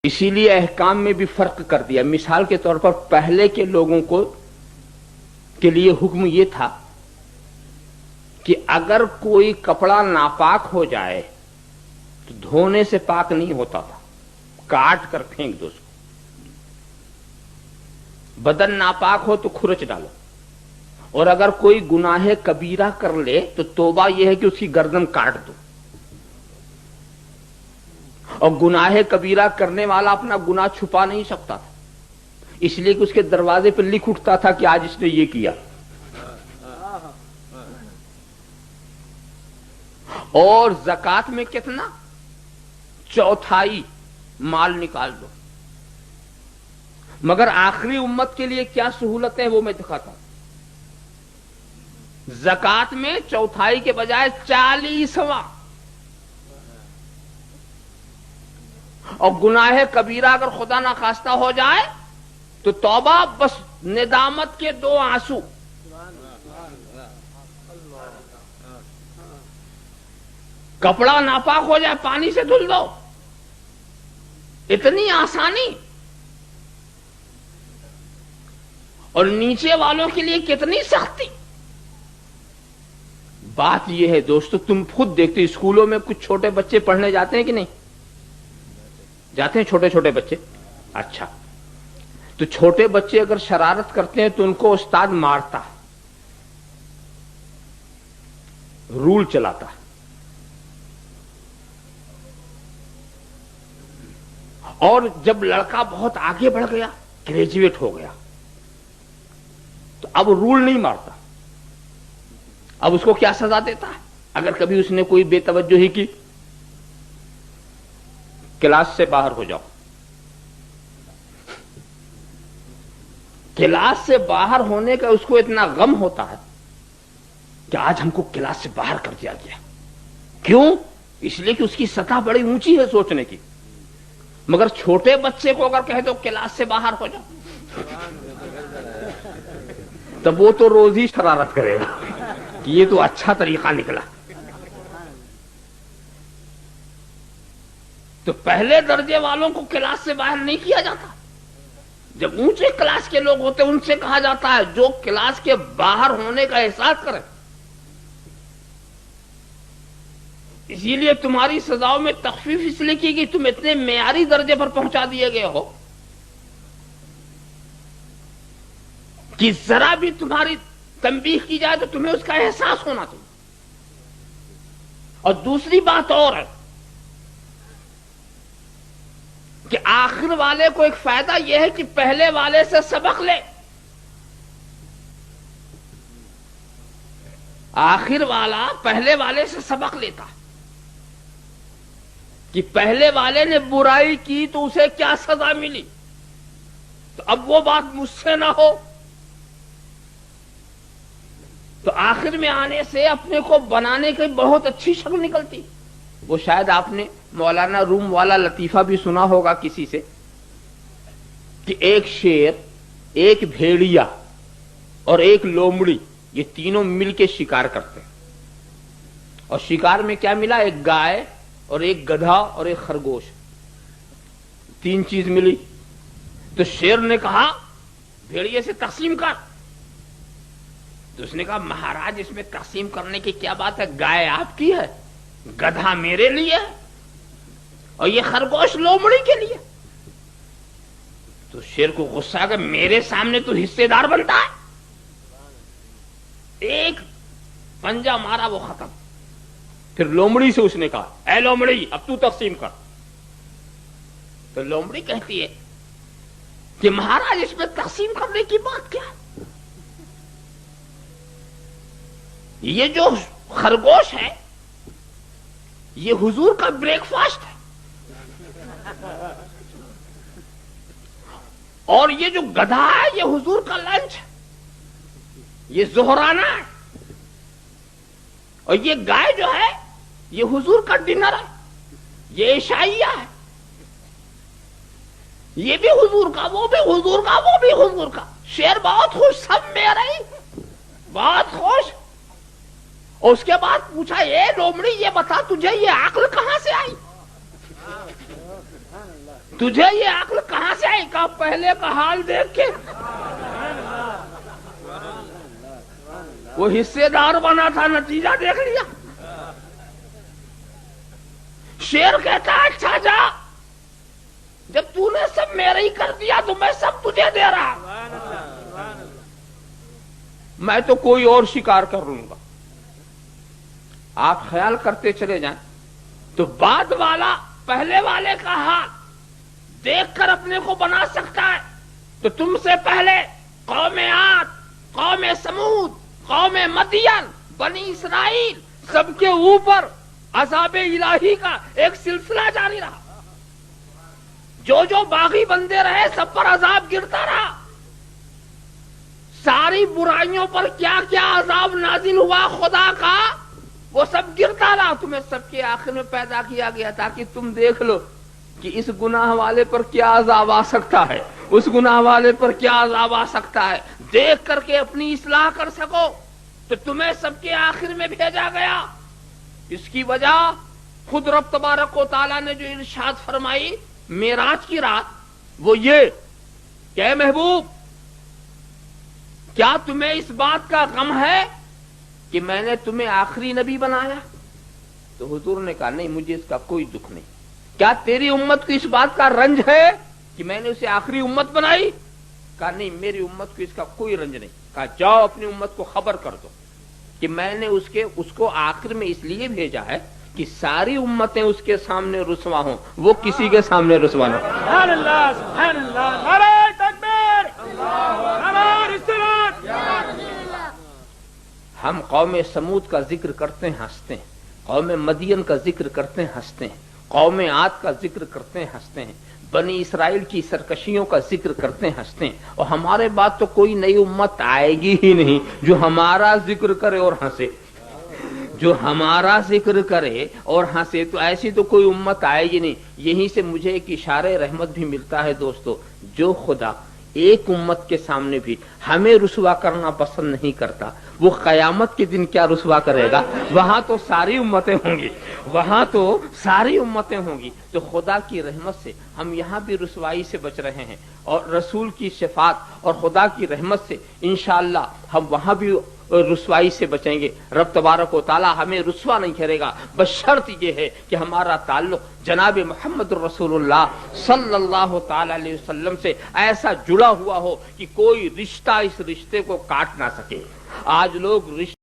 اسی لیے احکام میں بھی فرق کر دیا۔ مثال کے طور پر پہلے کے لوگوں کے لیے حکم یہ تھا کہ اگر کوئی کپڑا ناپاک ہو جائے تو دھونے سے پاک نہیں ہوتا تھا، کاٹ کر پھینک دو اس کو۔ بدن ناپاک ہو تو کھرچ ڈالو، اور اگر کوئی گناہ کبیرہ کر لے تو توبہ یہ ہے کہ اس کی گردن کاٹ دو۔ اور گناہ کبیرہ کرنے والا اپنا گناہ چھپا نہیں سکتا تھا، اس لیے کہ اس کے دروازے پہ لکھ اٹھتا تھا کہ آج اس نے یہ کیا۔ اور زکات میں کتنا؟ چوتھائی مال نکال دو۔ مگر آخری امت کے لیے کیا سہولت ہے وہ میں دکھاتا ہوں۔ زکات میں چوتھائی کے بجائے 40واں، اور گناہ کبیرہ اگر خدا نہ خواستہ ہو جائے تو توبہ، بس ندامت کے 2 آنسو۔ کپڑا ناپاک ہو جائے پانی سے دھل دو، اتنی آسانی۔ اور نیچے والوں کے لیے کتنی سختی۔ بات یہ ہے دوستو، تم خود دیکھتے اسکولوں میں کچھ چھوٹے بچے پڑھنے جاتے ہیں کہ نہیں جاتے ہیں؟ چھوٹے چھوٹے بچے، اچھا، تو چھوٹے بچے اگر شرارت کرتے ہیں تو ان کو استاد مارتا، رول چلاتا۔ اور جب لڑکا بہت آگے بڑھ گیا، گریجویٹ ہو گیا، تو اب رول نہیں مارتا، اب اس کو کیا سزا دیتا ہے؟ اگر کبھی اس نے کوئی بے توجہی کی، کلاس سے باہر ہو جاؤ۔ کلاس سے باہر ہونے کا اس کو اتنا غم ہوتا ہے کہ آج ہم کو کلاس سے باہر کر دیا گیا۔ کیوں؟ اس لیے کہ اس کی سطح بڑی اونچی ہے سوچنے کی۔ مگر چھوٹے بچے کو اگر کہہ دو کلاس سے باہر ہو جاؤ، تب وہ تو روز ہی شرارت کرے گا کہ یہ تو اچھا طریقہ نکلا۔ تو پہلے درجے والوں کو کلاس سے باہر نہیں کیا جاتا۔ جب اونچے کلاس کے لوگ ہوتے ہیں ان سے کہا جاتا ہے جو کلاس کے باہر ہونے کا احساس کرے۔ اسی لیے تمہاری سزاؤں میں تخفیف اس لیے کی کہ تم اتنے معیاری درجے پر پہنچا دیے گئے ہو کہ ذرا بھی تمہاری تنبیہ کی جائے تو تمہیں اس کا احساس ہونا چاہیے۔ اور دوسری بات اور ہے کہ آخر والے کو ایک فائدہ یہ ہے کہ پہلے والے سے سبق لے۔ آخر والا پہلے والے سے سبق لیتا کہ پہلے والے نے برائی کی تو اسے کیا سزا ملی، تو اب وہ بات مجھ سے نہ ہو۔ تو آخر میں آنے سے اپنے کو بنانے کی بہت اچھی شکل نکلتی۔ وہ شاید آپ نے مولانا روم والا لطیفہ بھی سنا ہوگا کسی سے کہ ایک شیر، ایک بھیڑیا اور ایک لومڑی، یہ تینوں مل کے شکار کرتے ہیں۔ اور شکار میں کیا ملا؟ ایک گائے اور ایک گدھا اور ایک خرگوش، 3 چیز ملی۔ تو شیر نے کہا بھیڑیے سے تقسیم کر، تو اس نے کہا مہاراج اس میں تقسیم کرنے کی کیا بات ہے، گائے آپ کی ہے، گدھا میرے لیے اور یہ خرگوش لومڑی کے لیے۔ تو شیر کو غصہ آ گیا، میرے سامنے تو حصے دار بنتا ہے۔ ایک پنجا مارا، وہ ختم۔ پھر لومڑی سے اس نے کہا اے لومڑی اب تو تقسیم کر۔ تو لومڑی کہتی ہے کہ مہاراج اس میں تقسیم کرنے کی بات کیا ہے، یہ جو خرگوش ہے یہ حضور کا بریک فاسٹ ہے، اور یہ جو گدھا ہے یہ حضور کا لنچ ہے، یہ ظہرانہ ہے، اور یہ گائے جو ہے یہ حضور کا ڈنر ہے، یہ عشائیہ ہے، یہ بھی حضور کا، وہ بھی حضور کا، وہ بھی حضور کا۔ شیر بہت خوش، سب میرے ہی، بہت خوش۔ اور اس کے بعد پوچھا اے لومڑی یہ بتا تجھے یہ عقل کہاں سے آئی؟ تجھے یہ عقل کہاں سے آئی؟ کہا پہلے کا حال دیکھ کے وہ حصے دار بنا تھا، نتیجہ دیکھ لیا۔ شیر کہتا ہے اچھا جا، جب تو نے سب میرے ہی کر دیا تو میں سب تجھے دے رہا، میں تو کوئی اور شکار کر لوں گا۔ آپ خیال کرتے چلے جائیں تو بعد والا پہلے والے کا حال دیکھ کر اپنے کو بنا سکتا ہے۔ تو تم سے پہلے قوم عاد، قوم سمود، قوم مدین، بنی اسرائیل، سب کے اوپر عذاب الہی کا ایک سلسلہ جاری رہا۔ جو باغی بندے رہے سب پر عذاب گرتا رہا۔ ساری برائیوں پر کیا کیا عذاب نازل ہوا خدا کا، وہ سب گرتا رہا۔ تمہیں سب کے آخر میں پیدا کیا گیا تاکہ تم دیکھ لو کہ اس گناہ والے پر کیا عذاب آ سکتا ہے، اس گناہ والے پر کیا عذاب آ سکتا ہے، دیکھ کر کے اپنی اصلاح کر سکو۔ تو تمہیں سب کے آخر میں بھیجا گیا۔ اس کی وجہ خود رب تبارک و تعالیٰ نے جو ارشاد فرمائی معراج کی رات، وہ یہ کہ اے محبوب، کیا تمہیں اس بات کا غم ہے کہ میں نے تمہیں آخری نبی بنایا؟ تو حضور نے کہا نہیں، مجھے اس کا کوئی دکھ نہیں۔ کیا تیری امت کو اس بات کا رنج ہے کہ میں نے اسے آخری امت بنائی؟ کہا نہیں، میری امت کو اس کا کوئی رنج نہیں۔ کہا جاؤ اپنی امت کو خبر کر دو کہ میں نے اس کو آخر میں اس لیے بھیجا ہے کہ ساری امتیں اس کے سامنے رسوا ہوں، وہ کسی کے سامنے رسوا نہ ہو۔ سبحان اللہ، سبحان اللہ، نعرہ تکبیر، نعرہ رسالت۔ ہم قوم سمود کا ذکر کرتے ہیں ہنستے ہیں، قوم مدین کا ذکر کرتے ہیں ہنستے ہیں، قوم عاد کا ذکر کرتے ہیں ہنستے ہیں، بنی اسرائیل کی سرکشیوں کا ذکر کرتے ہیں ہنستے ہیں، اور ہمارے بعد تو کوئی نئی امت آئے گی ہی نہیں جو ہمارا ذکر کرے اور ہنسے، جو ہمارا ذکر کرے اور ہنسے، تو ایسی تو کوئی امت آئے گی نہیں۔ یہیں سے مجھے ایک اشارہ رحمت بھی ملتا ہے دوستو، جو خدا ایک امت کے سامنے بھی ہمیں رسوا کرنا پسند نہیں کرتا، وہ قیامت کے دن کیا رسوا کرے گا؟ وہاں تو ساری امتیں ہوں گی، وہاں تو ساری امتیں ہوں گی۔ تو خدا کی رحمت سے ہم یہاں بھی رسوائی سے بچ رہے ہیں، اور رسول کی شفاعت اور خدا کی رحمت سے انشاءاللہ ہم وہاں بھی رسوائی سے بچیں گے۔ رب تبارک و تعالی ہمیں رسوا نہیں کرے گا، بس شرط یہ ہے کہ ہمارا تعلق جناب محمد رسول اللہ صلی اللہ تعالی علیہ وسلم سے ایسا جڑا ہوا ہو کہ کوئی رشتہ اس رشتے کو کاٹ نہ سکے۔ آج لوگ رشتہ